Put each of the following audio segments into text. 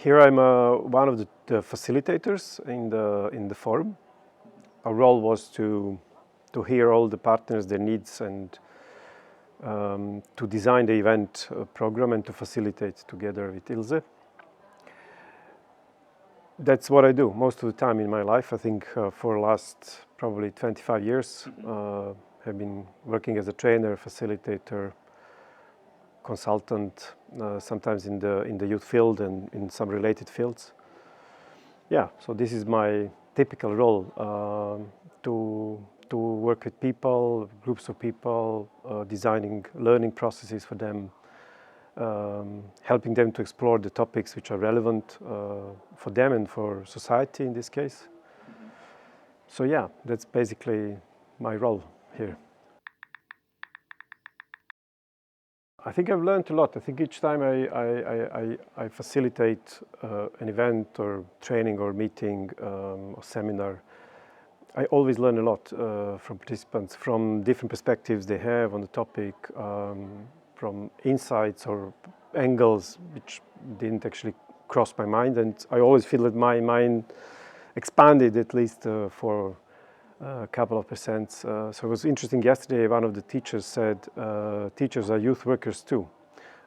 Here I'm one of the facilitators in the forum. Our role was to hear all the partners, their needs, and to design the event program and to facilitate together with Ilse. That's what I do most of the time in my life. I think for the last probably 25 years, I've been working as a trainer, facilitator, consultant, sometimes in the youth field and in some related fields. Yeah, so this is my typical role, to work with people, groups of people, designing learning processes for them, helping them to explore the topics which are relevant for them and for society in this case. So yeah, that's basically my role here. I think I've learned a lot. I think each time I facilitate an event or training or meeting or seminar, I always learn a lot from participants, from different perspectives they have on the topic, from insights or angles which didn't actually cross my mind, and I always feel that my mind expanded at least for a couple of percent. So it was interesting yesterday, one of the teachers said, teachers are youth workers too.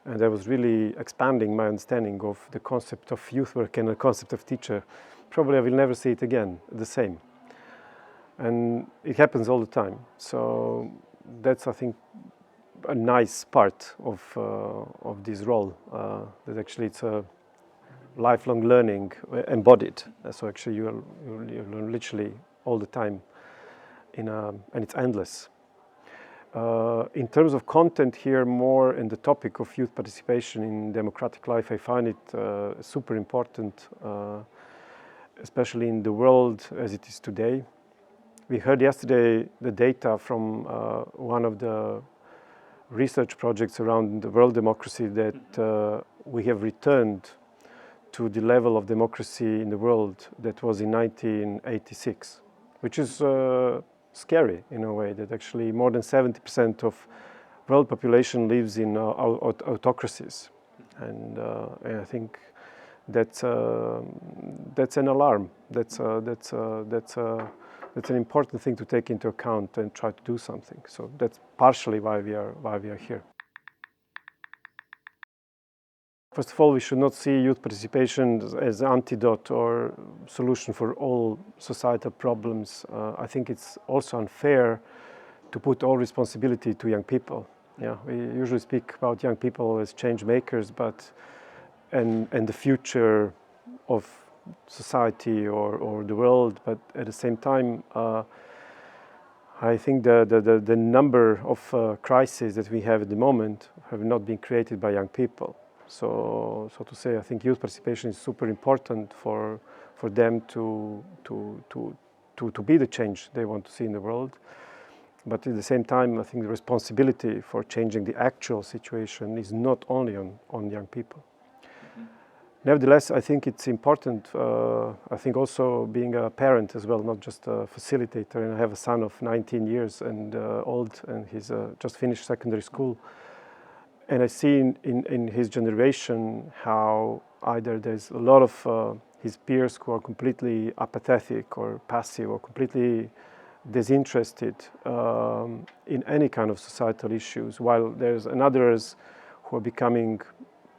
And that was really expanding my understanding of the concept of youth work and the concept of teacher. Probably I will never see it again the same. And it happens all the time. So that's, I think, a nice part of this role, that actually it's a lifelong learning embodied. So actually you learn literally all the time, and it's endless. In terms of content here, more in the topic of youth participation in democratic life, I find it super important, especially in the world as it is today. We heard yesterday the data from one of the research projects around the world democracy that we have returned to the level of democracy in the world that was in 1986, which is scary in a way, that actually more than 70% of world population lives in autocracies, and I think that's an alarm. That's an important thing to take into account and try to do something. So that's partially why we are here. First of all, we should not see youth participation as an antidote or solution for all societal problems. I think it's also unfair to put all responsibility to young people. Yeah, we usually speak about young people as change makers, but and the future of society or the world. But at the same time, I think the number of crises that we have at the moment have not been created by young people. So to say, I think youth participation is super important for them to be the change they want to see in the world. But at the same time, I think the responsibility for changing the actual situation is not only on young people. Nevertheless, I think it's important, I think also being a parent as well, not just a facilitator. And I have a son of 19 years and old, and he's just finished secondary school. And I see in his generation how either there's a lot of his peers who are completely apathetic or passive or completely disinterested in any kind of societal issues, while there's others who are becoming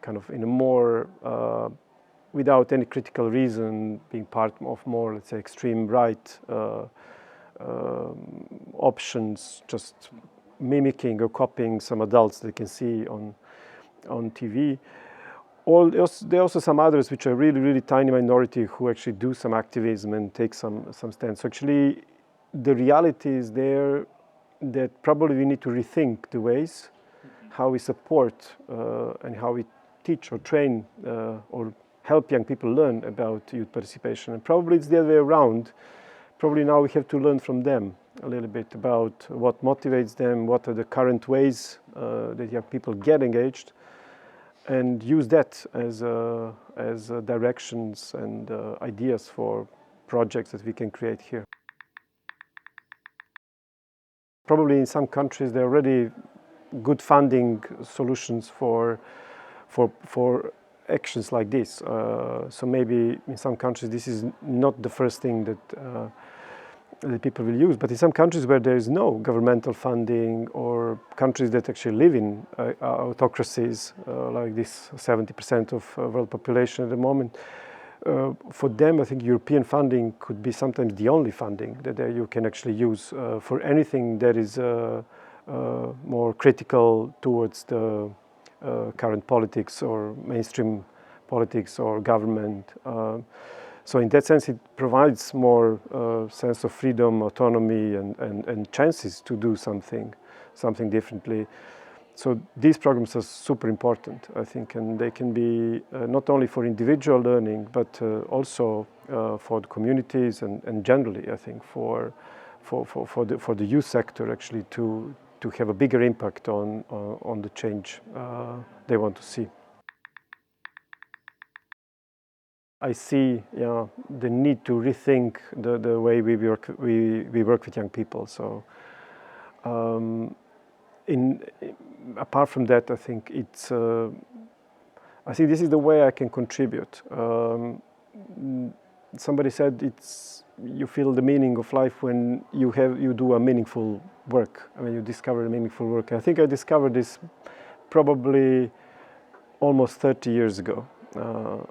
kind of in a more, without any critical reason, being part of more, let's say, extreme right options, just mimicking or copying some adults they can see on TV. There are also some others which are really, really tiny minority who actually do some activism and take some stands. So actually, the reality is there that probably we need to rethink the ways how we support and how we teach or train or help young people learn about youth participation. And probably it's the other way around. Probably now we have to learn from them a little bit about what motivates them, what are the current ways that young people get engaged, and use that as directions and ideas for projects that we can create here. Probably in some countries there are already good funding solutions for actions like this. So maybe in some countries this is not the first thing that people will use, but in some countries where there is no governmental funding, or countries that actually live in autocracies, like this 70% of world population at the moment, for them I think European funding could be sometimes the only funding that you can actually use for anything that is more critical towards the current politics or mainstream politics or government. So in that sense, it provides more sense of freedom, autonomy, and chances to do something differently. So these programs are super important, I think, and they can be not only for individual learning, but also for the communities and generally, I think, for the youth sector actually to have a bigger impact on the change they want to see. I see the need to rethink the way we work with young people. So apart from that, I think I think this is the way I can contribute. Somebody said you feel the meaning of life when you do a meaningful work. I mean, you discover a meaningful work. I think I discovered this probably almost 30 years ago.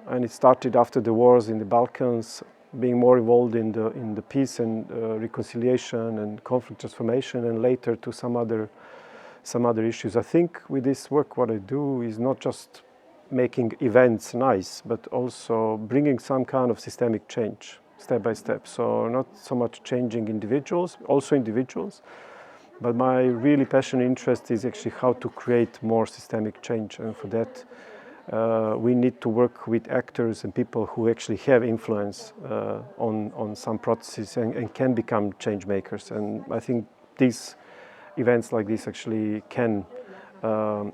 And it started after the wars in the Balkans, being more involved in the peace and reconciliation and conflict transformation, and later to some other issues. I think with this work, what I do is not just making events nice, but also bringing some kind of systemic change, step by step. So not so much changing individuals, also individuals, but my really passionate interest is actually how to create more systemic change, and for that we need to work with actors and people who actually have influence on some processes and can become change makers. And I think these events like this actually can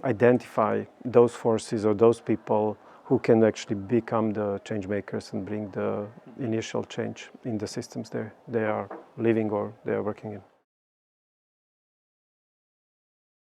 identify those forces or those people who can actually become the change makers and bring the initial change in the systems they are living or they are working in.